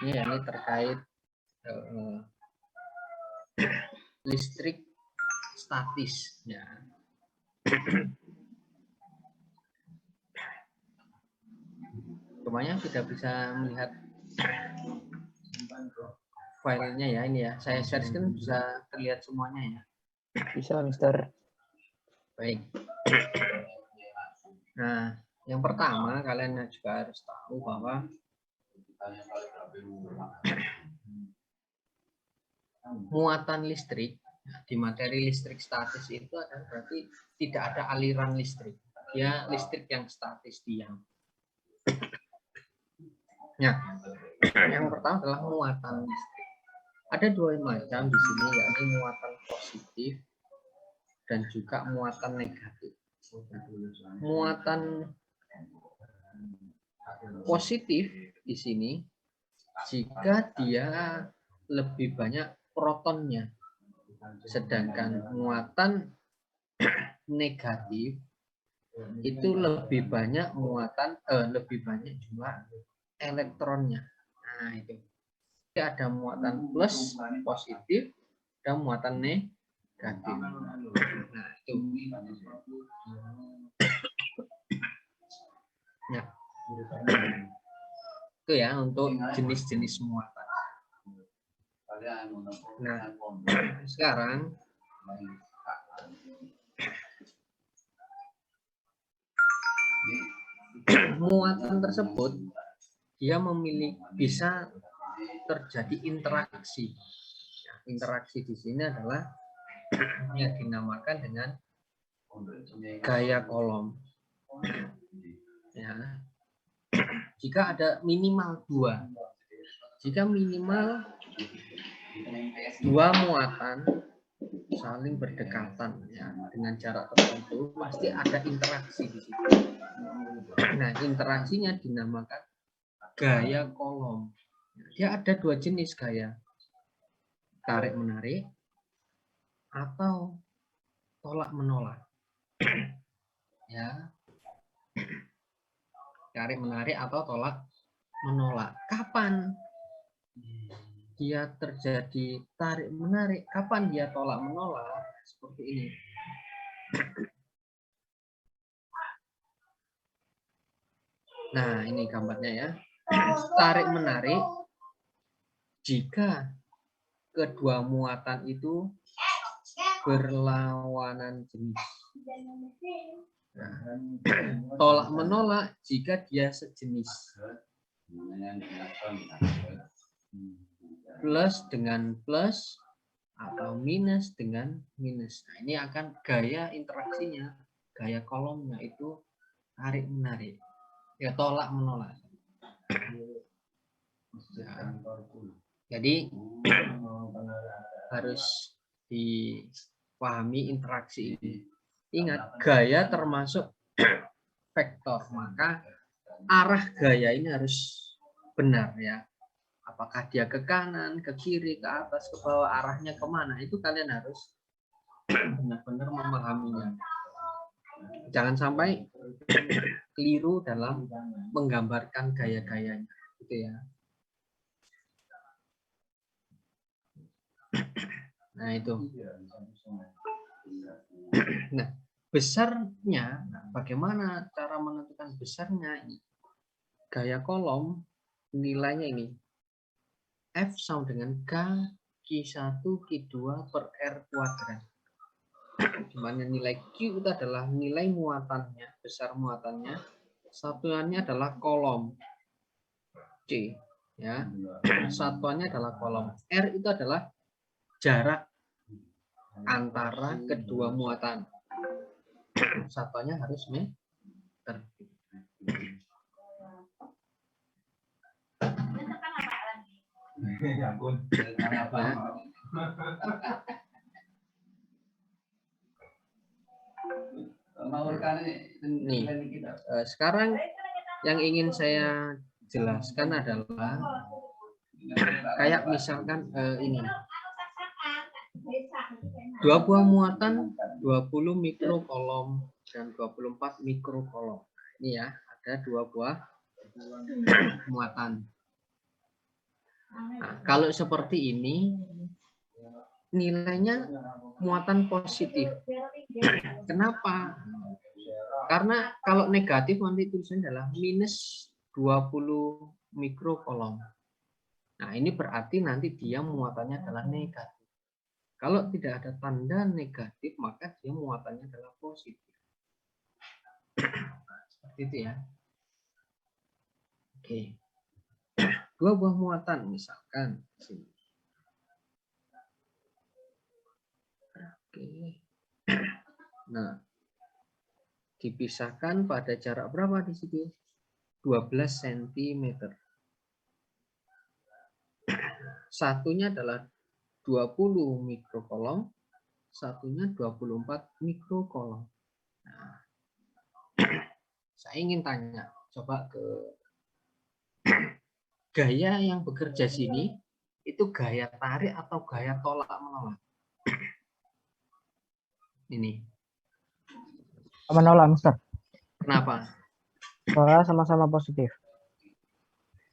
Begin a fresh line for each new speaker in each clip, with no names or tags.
ini terkait listrik statis ya. Semuanya sudah bisa melihat filenya ya, ini ya. Saya share screen bisa terlihat semuanya ya.
Bisa, Mister.
Baik. Nah, yang pertama kalian juga harus tahu bahwa muatan listrik di materi listrik statis itu adalah berarti tidak ada aliran listrik. Ya, listrik yang statis diam. Nah, yang pertama adalah muatan listrik. Ada dua macam di sini, yakni muatan positif dan juga muatan negatif. Muatan positif di sini jika dia lebih banyak protonnya, sedangkan muatan negatif itu lebih banyak jumlah elektronnya. Nah, itu. Jadi ada muatan plus positif dan muatan negatif. Nah, itu. Nah, itu ya untuk jenis-jenis muatan. Nah, sekarang muatan tersebut dia bisa terjadi interaksi. Nah, interaksi di sini adalah yang dinamakan dengan gaya Coulomb. Ya. Jika ada minimal dua muatan saling berdekatan ya, dengan jarak tertentu, pasti ada interaksi di situ. Nah, interaksinya dinamakan gaya Coulomb. Dia ada dua jenis gaya, tarik menarik atau tolak menolak. Ya, tarik menarik atau tolak menolak. Kapan dia terjadi tarik menarik? Kapan dia tolak menolak? Seperti ini. Nah, ini gambarnya ya. Tarik menarik jika kedua muatan itu berlawanan jenis. Nah, tolak menolak jika dia sejenis. Plus dengan plus atau minus dengan minus. Nah, ini akan gaya interaksinya, gaya Coulombnya itu tarik menarik. Ya, tolak menolak. Ya. Jadi harus dipahami interaksi ini. Ingat, gaya termasuk vektor, maka arah gaya ini harus benar ya. Apakah dia ke kanan, ke kiri, ke atas, ke bawah, arahnya kemana, itu kalian harus benar-benar memahaminya. Jangan sampai keliru dalam menggambarkan gaya-gayanya, gitu ya. Nah, itu. Nah, besarnya, bagaimana cara menentukan besarnya? Gaya Coulomb nilainya ini. F sama dengan K Q1 Q2 per R kuadrat. Di mana nilai Q itu adalah nilai muatannya, besar muatannya. Satuannya adalah Coulomb. C. Ya. Satuannya adalah Coulomb. R itu adalah jarak antara kedua muatan. Satuannya harus meter. Nih, sekarang yang ingin saya jelaskan adalah kayak misalkan ini. Dua buah muatan 20 mikrocoulomb dan 24 mikrocoulomb. Ini ya, ada dua buah muatan. Nah, kalau seperti ini, nilainya muatan positif. Kenapa? Karena kalau negatif nanti tulisannya adalah minus 20 mikrokolom. Nah, ini berarti nanti dia muatannya adalah negatif. Kalau tidak ada tanda negatif, maka dia muatannya adalah positif. Seperti itu ya. Oke. Dua buah muatan misalkan sini. Oke. Nah, dipisahkan pada jarak berapa di situ? 12 cm. Satunya adalah 20 mikrokolom, satunya 24 mikrokolom. Nah, saya ingin tanya, coba ke gaya yang bekerja sini, itu gaya tarik atau gaya tolak menolak? Ini.
Menolak, Mister.
Kenapa?
Soalnya sama-sama positif.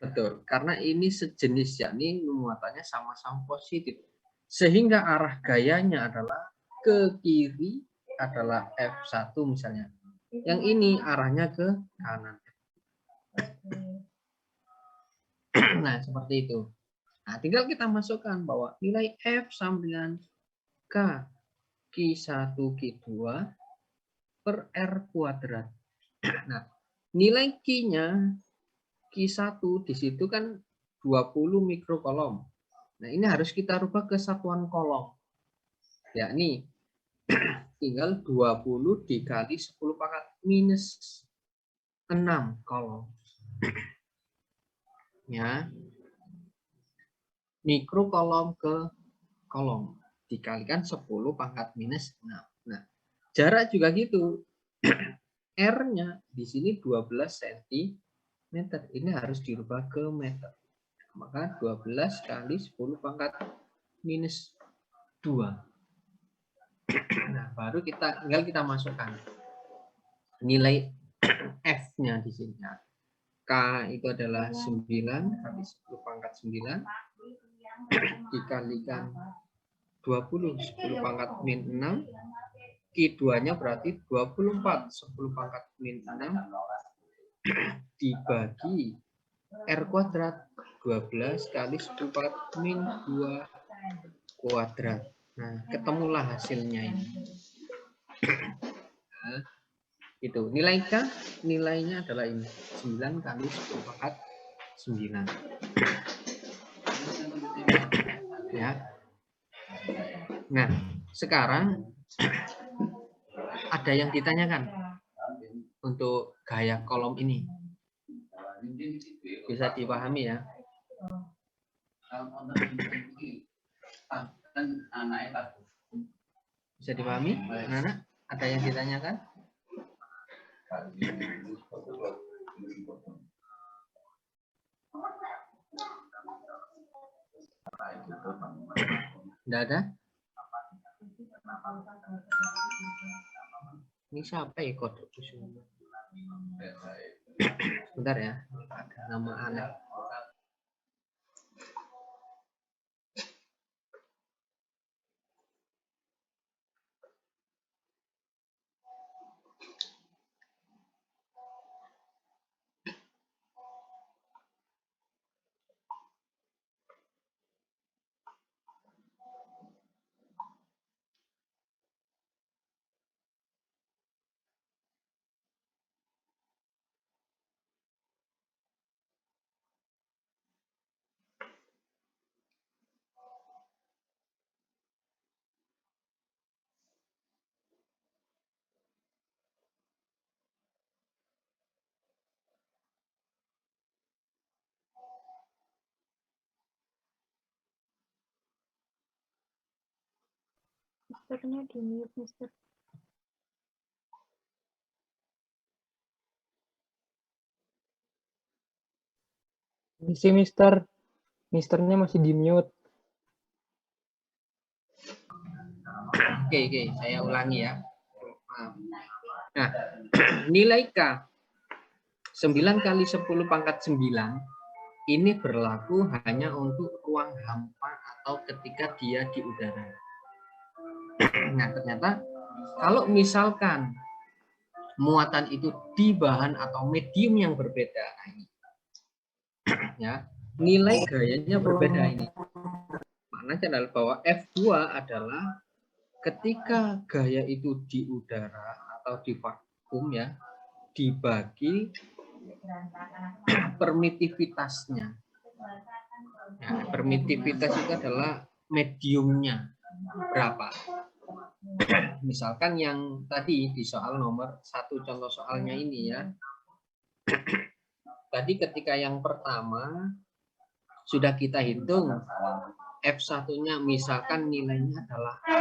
Betul, karena ini sejenis, yakni muatannya sama-sama positif. Sehingga arah gayanya adalah ke kiri adalah F1 misalnya. Yang ini arahnya ke kanan. Nah, seperti itu. Nah, tinggal kita masukkan bahwa nilai F sama dengan K Q1 Q2 per R kuadrat. Nah, nilai Q-nya Q1 di situ kan 20 mikrokolom. Nah, ini harus kita rubah ke satuan kolom. Yakni tinggal 20 dikali 10 pangkat minus 6 kolom. Ya. Mikrokolom ke kolom dikalikan 10 pangkat minus 6. Nah, jarak juga gitu. R-nya di sini 12 cm. Ini harus dirubah ke meter. Maka 12 kali 10 pangkat minus 2. Nah, baru tinggal kita masukkan nilai F-nya di sini. K itu adalah 9 kali 10 pangkat 9 dikalikan 20 10 pangkat min 6. Q2-nya berarti 24 10 pangkat min 6 dibagi R kuadrat 12 kali 10 pangkat min 2 kuadrat. Nah, ketemulah hasilnya ini. Nah, itu nilai K, nilainya adalah ini 9 kali 10 pangkat 9. Ya. Nah, sekarang ada yang ditanyakan untuk gaya kolom ini. Bisa dipahami ya? Bisa dipahami, anak-anak? Ada yang ditanyakan? Tidak ada? Ini siapa ya kode? Bentar ya, ada nama anak.
Misternya di mute, Mister.
Misi, Mister. Misternya masih di mute.
Oke, saya ulangi ya. Nah, nilai K 9 kali 10 pangkat 9 ini berlaku hanya untuk ruang hampa atau ketika dia di udara. Nah, ternyata kalau misalkan muatan itu di bahan atau medium yang berbeda, ya, nilai gayanya berbeda ini. Maknanya adalah bahwa F2 adalah ketika gaya itu di udara atau di vakum, ya, dibagi permitivitasnya. Ya, permitivitas itu adalah mediumnya berapa. Misalkan yang tadi di soal nomor 1 contoh soalnya ini, ya. Tadi ketika yang pertama sudah kita hitung F1-nya misalkan nilainya adalah A.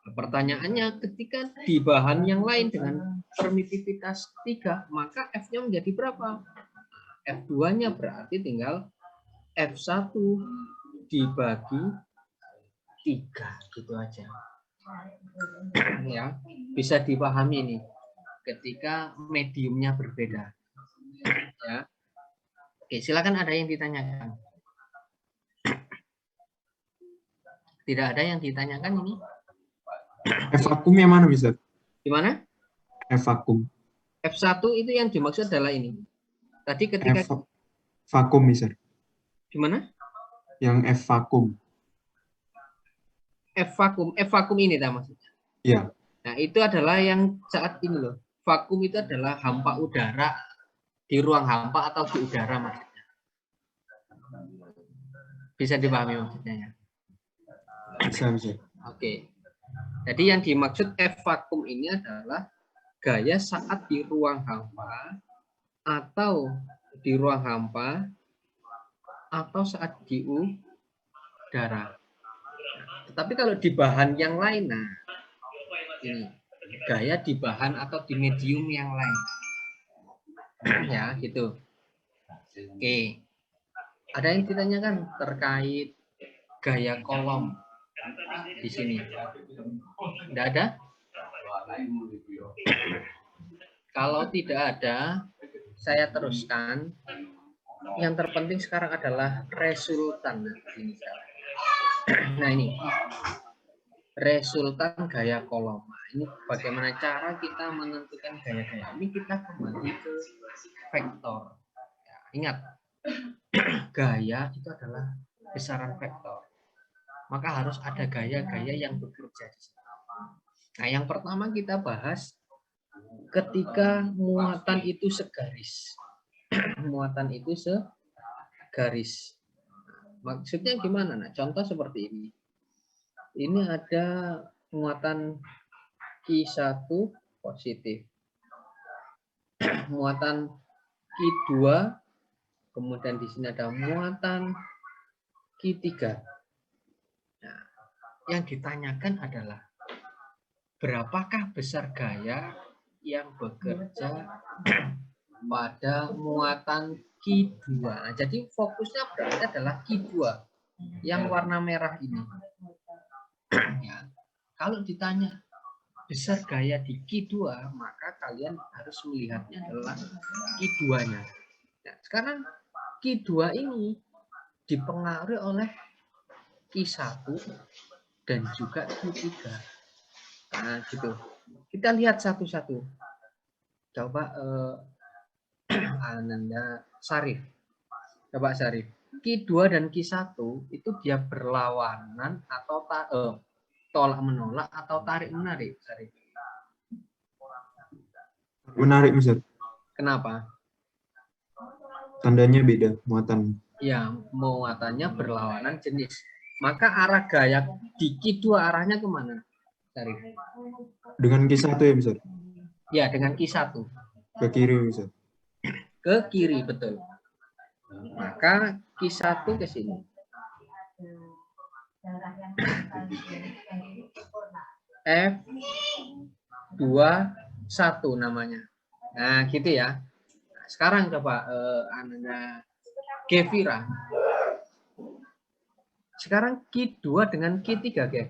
Pertanyaannya ketika di bahan yang lain dengan permitivitas 3, maka F-nya menjadi berapa? F2-nya berarti tinggal F1 dibagi 3, gitu aja. Ya, bisa dipahami nih ketika mediumnya berbeda. Ya. Oke, silakan ada yang ditanyakan. Tidak ada yang ditanyakan ini?
F vakum yang mana, Mister?
Gimana?
F vakum.
F1 itu yang dimaksud adalah ini. Tadi ketika
F vakum, Mister.
gimana?
Yang F vakum.
F vakum ini dah maksudnya.
Iya.
Nah, itu adalah yang saat ini loh. Vakum itu adalah hampa udara di ruang hampa atau di udara maksudnya. Bisa dipahami maksudnya ya?
Bisa, Mister.
Oke. Jadi yang dimaksud F vakum ini adalah gaya saat di ruang hampa atau di ruang hampa atau saat di udara. Tetapi kalau di bahan yang lain, nah ini gaya di bahan atau di medium yang lain, ya gitu. Oke, ada yang ditanyakan terkait gaya kolom di sini? Tidak ada? Kalau tidak ada, saya teruskan. Yang terpenting sekarang adalah resultan. Nah ini resultan gaya kolom. Nah, ini bagaimana cara kita menentukan gaya-gaya. Ini kita kembali ke vektor. Ya, ingat, gaya itu adalah besaran vektor. Maka harus ada gaya-gaya yang bekerja di sini. Nah, yang pertama kita bahas ketika muatan itu segaris. Muatan itu segaris. Maksudnya gimana? Nah, contoh seperti ini. Ini ada muatan Q1 positif. Muatan Q2, kemudian di sini ada muatan Q3. Nah, yang ditanyakan adalah berapakah besar gaya yang bekerja pada muatan Q2. Nah, jadi fokusnya berarti adalah Q2 yang warna merah ini. Ya, kalau ditanya besar gaya di Q2, maka kalian harus melihatnya adalah Q2-nya. Nah, sekarang Q2 ini dipengaruhi oleh Q1 dan juga Q3. Nah, gitu. Kita lihat satu-satu. Coba Ananda Sarif. Coba Sarif. Q2 dan Q1 itu dia berlawanan atau tolak menolak atau tarik menarik, Sarif.
Menarik, Mister.
Kenapa?
Tandanya beda, muatan.
Ya, muatannya berlawanan jenis. Maka arah gaya di Q2 arahnya kemana, Sarif?
Dengan Q1 ya, Mister?
Ya, dengan Q1.
Ke kiri, Mister.
Ke kiri, betul. Maka Q1 ke sini. F21 namanya. Nah, gitu ya. Nah, sekarang coba Anda Gevira. Sekarang Q2 dengan Q3, Gev.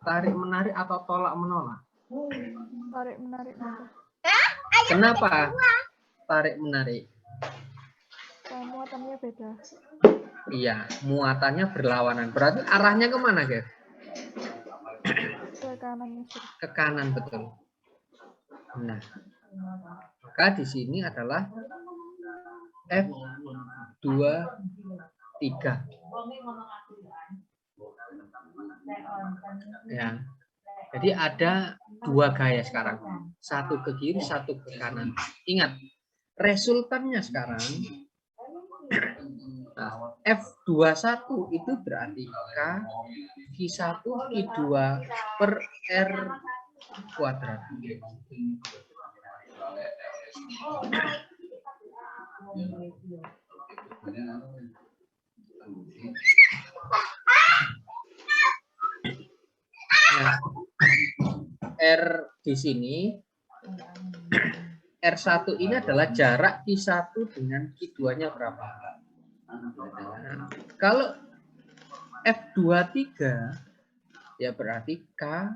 Tarik menarik atau tolak menolak?
Tarik menarik.
Kenapa tarik menarik?
Muatannya beda.
Iya, muatannya berlawanan. Berarti arahnya kemana, guys?
Ke kanan, Mister.
Ke kanan, betul. Nah, maka di sini adalah F23. Ya. Jadi ada dua gaya sekarang. Satu ke kiri, satu ke kanan. Ingat, resultannya sekarang nah, F21 itu berarti K, Q1, Q2 per R kuadrat. Nah, R di sini R1 ini adalah jarak Q1 dengan Q2-nya berapa. Nah, kalau F23 ya berarti K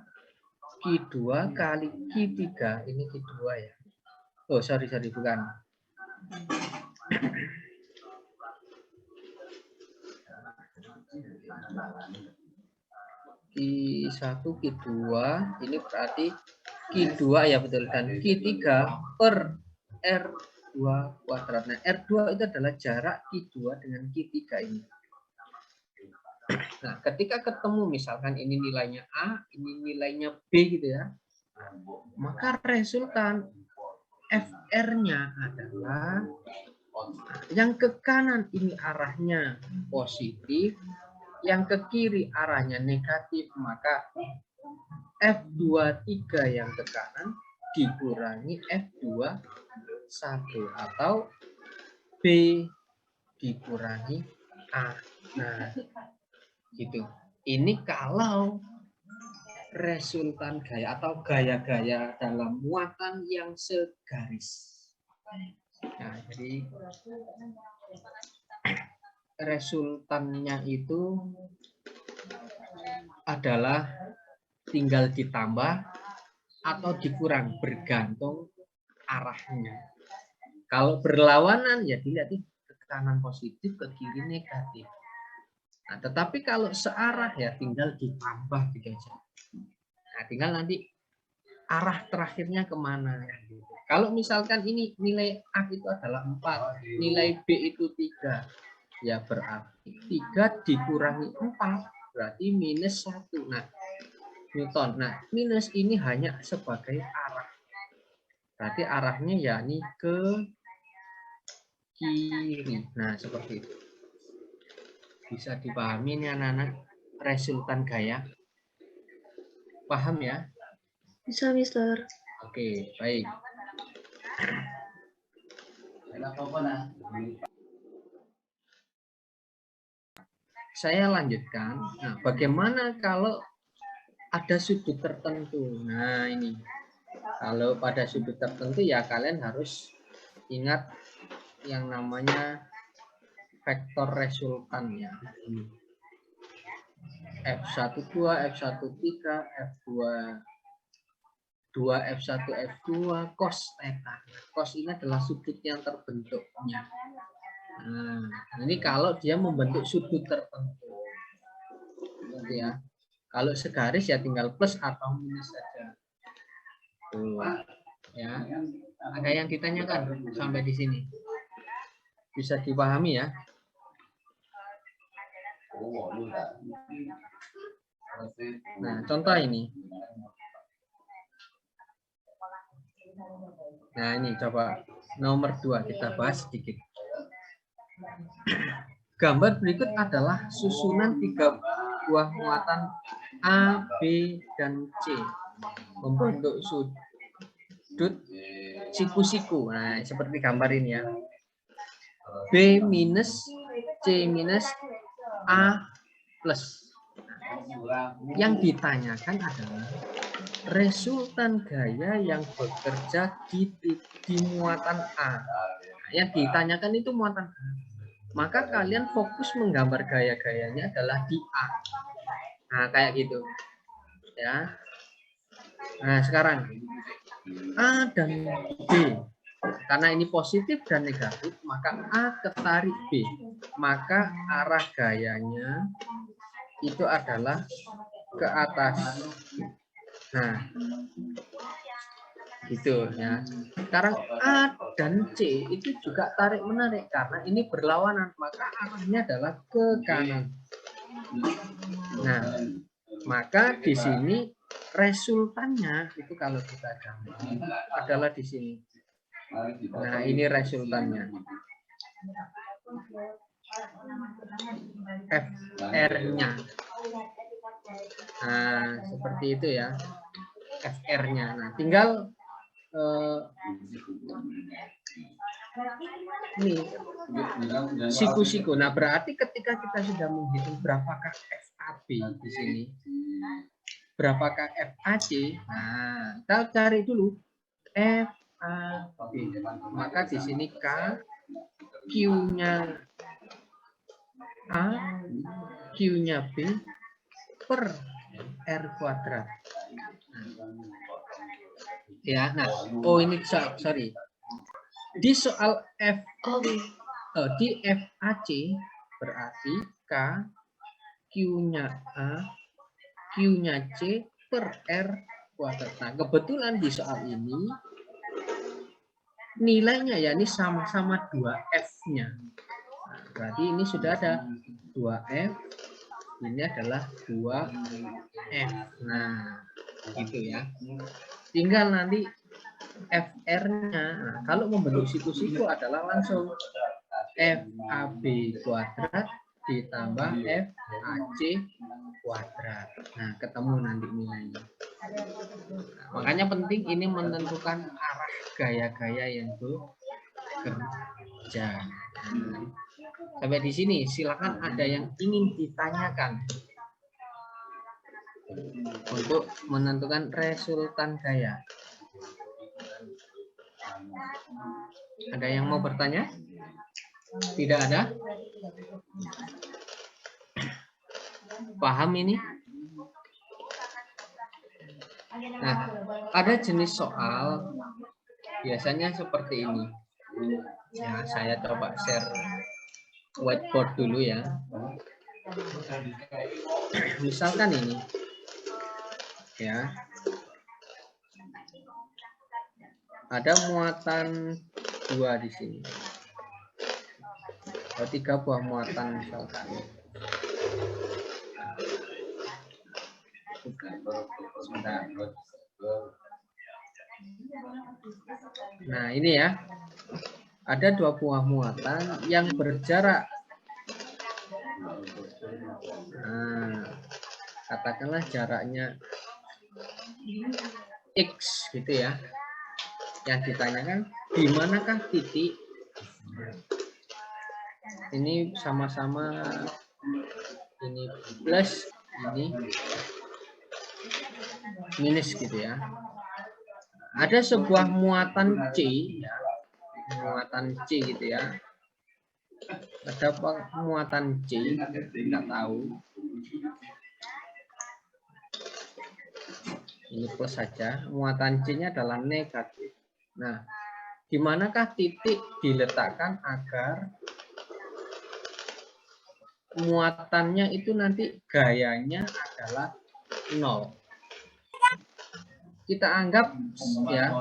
Q2 kali Q3, ini Q2 ya. Oh, sorry bukan. Q1 Q2 ini berarti Q2 ya betul, dan Q3 per R2 kuadrat. Nah, R2 itu adalah jarak Q2 dengan Q3 ini. Nah, ketika ketemu misalkan ini nilainya A, ini nilainya B gitu ya, maka resultan FR-nya adalah yang ke kanan ini arahnya positif, yang ke kiri arahnya negatif, maka F23 yang ke kanan dikurangi F21 atau B dikurangi A. Nah, gitu. Ini kalau resultan gaya atau gaya-gaya dalam muatan yang segaris. Nah, jadi resultannya itu adalah tinggal ditambah atau dikurang bergantung arahnya. Kalau berlawanan ya dilihat ke kanan positif, ke kiri negatif. Nah, tetapi kalau searah ya tinggal ditambah gitu aja. Nah, tinggal nanti arah terakhirnya kemana. Gitu. Kalau misalkan ini nilai A itu adalah 4, nilai B itu 3, ya berarti 3 dikurangi 4, berarti minus 1. Nah, Newton. Nah, minus ini hanya sebagai arah. Berarti arahnya ya ini ke kiri. Nah, seperti itu. Bisa dipahami ini anak-anak resultan gaya. Paham ya?
Bisa, Mister.
Oke, baik. Saya lanjutkan. Nah, bagaimana kalau ada sudut tertentu? Nah, ini. Kalau pada sudut tertentu ya kalian harus ingat yang namanya vektor resultan ya. F12, F13, F2, F1, F2, cos theta. Cos ini adalah sudut yang terbentuknya. Nah, ini kalau dia membentuk sudut tertentu. Ya. Kalau segaris ya tinggal plus atau minus saja. Tuh. Ya. Ada yang ditanyakan sampai di sini? Bisa dipahami ya? Nah, contoh ini. Nah, ini coba nomor 2 kita bahas sedikit. Gambar berikut adalah susunan 3 buah muatan A, B, dan C membentuk sudut siku-siku. Nah, seperti gambar ini ya. B minus, C minus, A plus. Yang ditanyakan adalah resultan gaya yang bekerja di muatan A. Yang ditanyakan itu muatan A. Maka kalian fokus menggambar gaya-gayanya adalah di A. Nah, kayak gitu. Ya. Nah, sekarang A dan B. Karena ini positif dan negatif, maka A ketarik B. Maka arah gayanya itu adalah ke atas. Nah, gitu ya. Sekarang A dan C itu juga tarik menarik karena ini berlawanan, maka arahnya adalah ke kanan. Nah, maka di sini resultannya itu kalau kita gambar adalah di sini. Nah, ini resultannya. FR-nya. Nah, seperti itu ya. FR-nya. Nah, tinggal ini siku-siku. Nah, berarti ketika kita sudah menghitung berapakah FAB di sini, berapakah FAC, nah, kita cari dulu FAB. Maka di sini K, Q-nya A, Q-nya B per R kuadrat. Ya, nah, oh ini sorry. Di soal di FAC berarti K, Q-nya A, Q-nya C per R kuadrat. Nah, kebetulan di soal ini nilainya ya ini sama-sama 2F-nya. Nah, berarti ini sudah ada 2F, ini adalah 2F. Nah, gitu ya. Tinggal nanti FR-nya, nah, kalau membentuk siku-siku adalah langsung FAB kuadrat ditambah FAC kuadrat. Nah, ketemu nanti nilainya. Nah, makanya penting ini menentukan arah gaya-gaya yang bekerja. Nah, sampai di sini silakan ada yang ingin ditanyakan untuk menentukan resultan gaya. Ada yang mau bertanya? Tidak ada? Paham ini? Nah, ada jenis soal biasanya seperti ini. Ya, saya coba share whiteboard dulu ya. Misalkan ini. Ya. Ada muatan 2 di sini. Ada 3 buah muatan misalkan. Nah, ini ya. Ada 2 buah muatan yang berjarak. Nah, katakanlah jaraknya X gitu ya. Yang ditanyakan di manakah titik, ini sama-sama ini plus ini minus gitu ya. Ada sebuah muatan C ya, muatan C gitu ya. Ada muatan C, kita tahu ini plus saja, muatan C-nya adalah negatif. Nah, di manakah titik diletakkan agar muatannya itu nanti gayanya adalah 0. Kita anggap ya,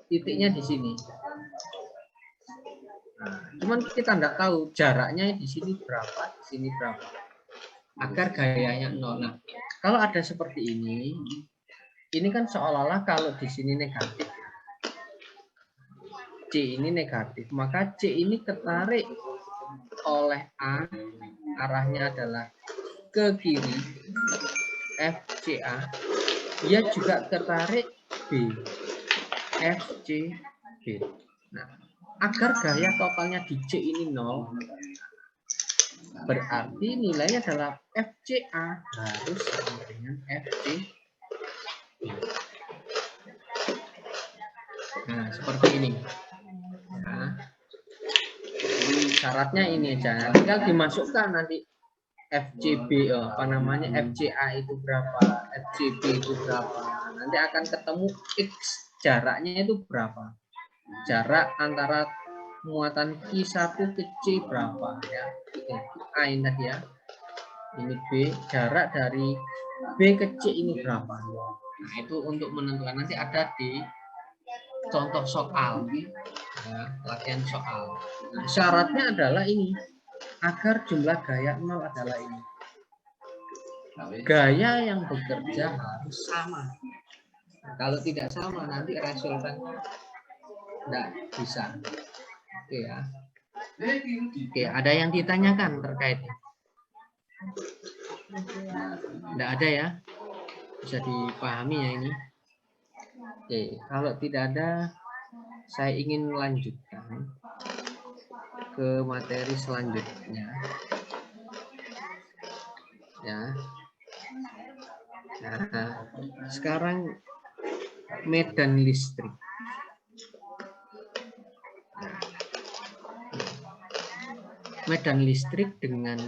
titiknya di sini. Nah, cuman kita tidak tahu jaraknya di sini berapa, di sini berapa. Agar gayanya 0. Nah, kalau ada seperti ini kan seolah-olah kalau di sini negatif. C ini negatif, maka C ini ketarik oleh A, arahnya adalah ke kiri, FCA, dia juga ketarik B, FCB. Nah, agar gaya totalnya di C ini 0, berarti nilainya adalah FCA harus sama dengan FCB. Nah, seperti ini. Nah, syaratnya ini aja. Tinggal dimasukkan nanti FCB, FCA itu berapa, FCB itu berapa. Nanti akan ketemu X jaraknya itu berapa. jarak antara muatan Q1 ke C berapa ya. A ini tadi ya. Ini B, jarak dari B ke C ini berapa. Nah, itu untuk menentukan, nanti ada di contoh soal ya, latihan soal. Nah, syaratnya adalah ini, agar jumlah gaya 0 adalah ini. Gaya yang bekerja harus sama. Nah, kalau tidak sama nanti resultannya tidak bisa. Oke ya. Oke, ada yang ditanyakan terkait? Tidak ada ya. Bisa dipahami ya ini. Oke, kalau tidak ada, saya ingin melanjutkan ke materi selanjutnya. Ya. Nah, sekarang medan listrik. Medan listrik dengan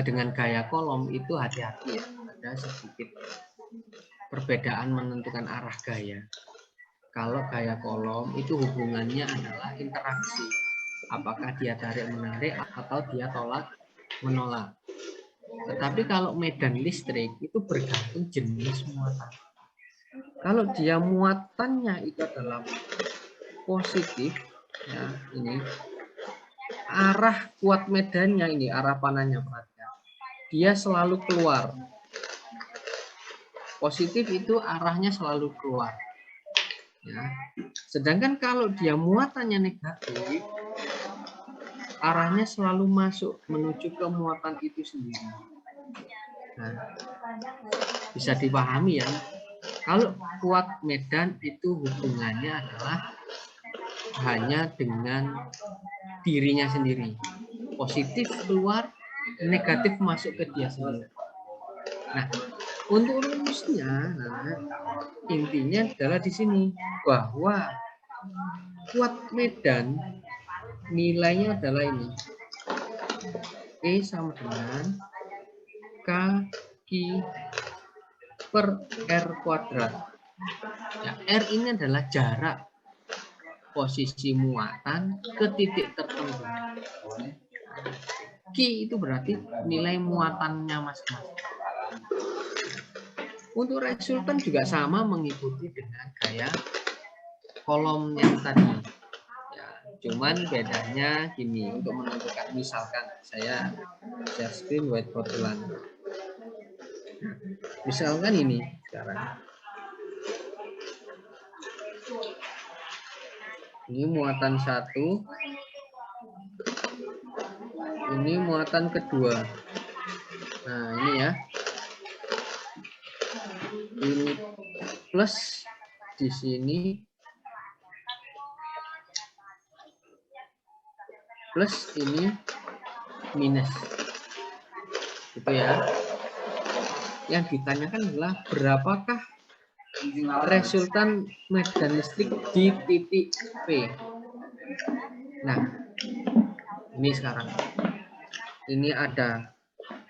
dengan gaya kolom itu hati-hati ya, ada sedikit perbedaan menentukan arah gaya. Kalau gaya kolom itu hubungannya adalah interaksi, apakah dia tarik-menarik atau dia tolak-menolak. Tetapi kalau medan listrik itu bergantung jenis muatan. Kalau dia muatannya itu adalah positif, ya ini arah kuat medannya ini, arah panahnya perhatikan, dia selalu keluar. Positif itu arahnya selalu keluar. Ya. Sedangkan kalau dia muatannya negatif, arahnya selalu masuk menuju ke muatan itu sendiri. Nah, bisa dipahami ya. Kalau kuat medan itu hubungannya adalah hanya dengan dirinya sendiri. Positif keluar, negatif masuk ke dia sendiri. Nah, untuk rumusnya, intinya adalah di sini bahwa kuat medan nilainya adalah ini. E sama dengan K Q per R kuadrat. Ya, R ini adalah jarak posisi muatan ke titik tertentu. Q itu berarti nilai muatannya masing-masing. Untuk resultan juga sama, mengikuti dengan gaya kolom yang tadi. Ya, cuman bedanya gini, untuk menentukan, misalkan saya share screen whiteboard ulang. Misalkan ini sekarang. Ini muatan 1. Ini muatan kedua. Nah, ini ya. Ini plus di sini, plus ini minus, gitu ya. Yang ditanyakan adalah berapakah resultan medan listrik di titik P. Nah, ini sekarang ini ada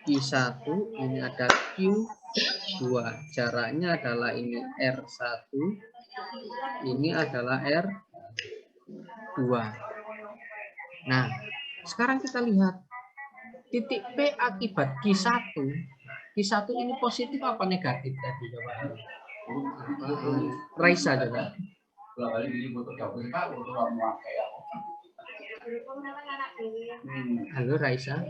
Q1, ini ada Q2, jaraknya adalah ini R1, ini adalah R2. Nah, sekarang kita lihat titik P akibat Q1. Q1 ini positif apa negatif tadi, coba? Raisa coba. Halo Raisa.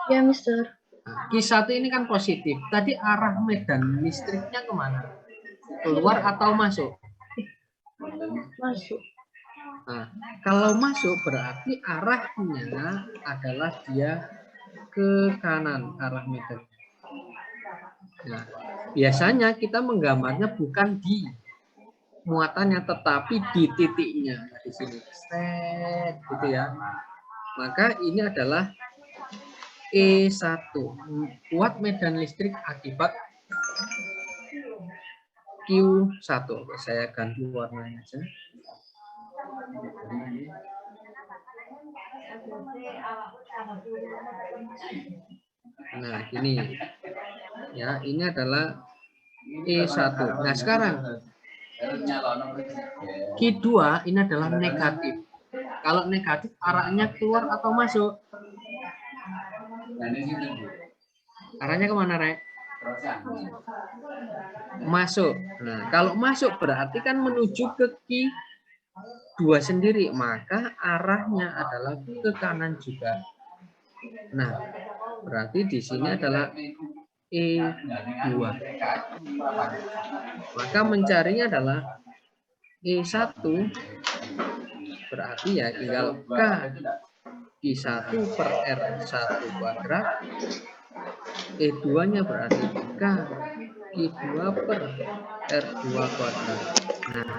Ya, Mister.
Nah, Q1 ini kan positif. Tadi arah medan listriknya kemana? Keluar atau masuk?
Masuk.
Nah, kalau masuk berarti arahnya adalah dia ke kanan, arah medan. Nah, biasanya kita menggambarnya bukan di muatannya, tetapi di titiknya. Nah, di sini, set, gitu ya. Maka ini adalah E1, kuat medan listrik akibat Q1. Saya ganti warnanya aja. Nah, ini ya, ini adalah E1. Nah, sekarang Q2 ini adalah negatif. Kalau negatif arahnya keluar atau masuk? Arahnya kemana, Rek? Masuk. Nah, kalau masuk berarti kan menuju ke Q2 sendiri, maka arahnya adalah ke kanan juga. Nah, berarti di sini adalah E2. Maka mencarinya adalah E1, berarti ya tinggal K Q1 per R1 kuadrat. E2-nya berarti K Q2 per R2 kuadrat. Nah,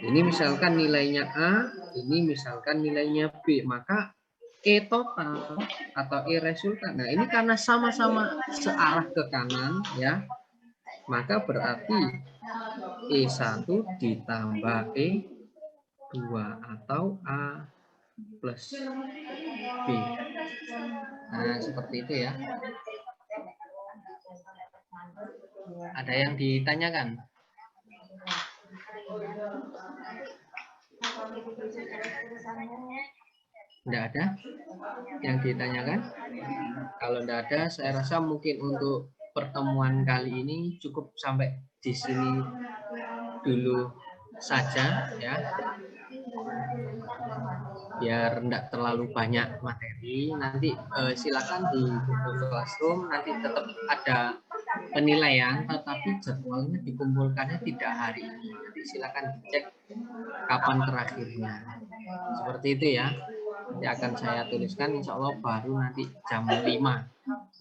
ini misalkan nilainya A, ini misalkan nilainya B, maka E total atau E resultan. Nah, ini karena sama-sama searah ke kanan ya, maka berarti E1 ditambah E2 atau A plus B. Nah, seperti itu ya. Ada yang ditanyakan? Tidak ada yang ditanyakan? Kalau tidak ada, saya rasa mungkin untuk pertemuan kali ini cukup sampai di sini dulu saja ya. Biar tidak terlalu banyak materi. Nanti silakan di Google Classroom nanti tetap ada penilaian, tetapi jadwalnya dikumpulkannya tidak hari ini. Nanti silakan dicek kapan terakhirnya. Seperti itu ya. Nanti akan saya tuliskan, insya Allah baru nanti jam 5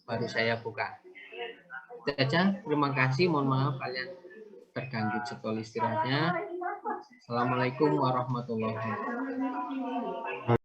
baru saya buka. Itu saja. Terima kasih. Mohon maaf kalian terganggu jadwal istirahatnya. Assalamualaikum warahmatullahi wabarakatuh.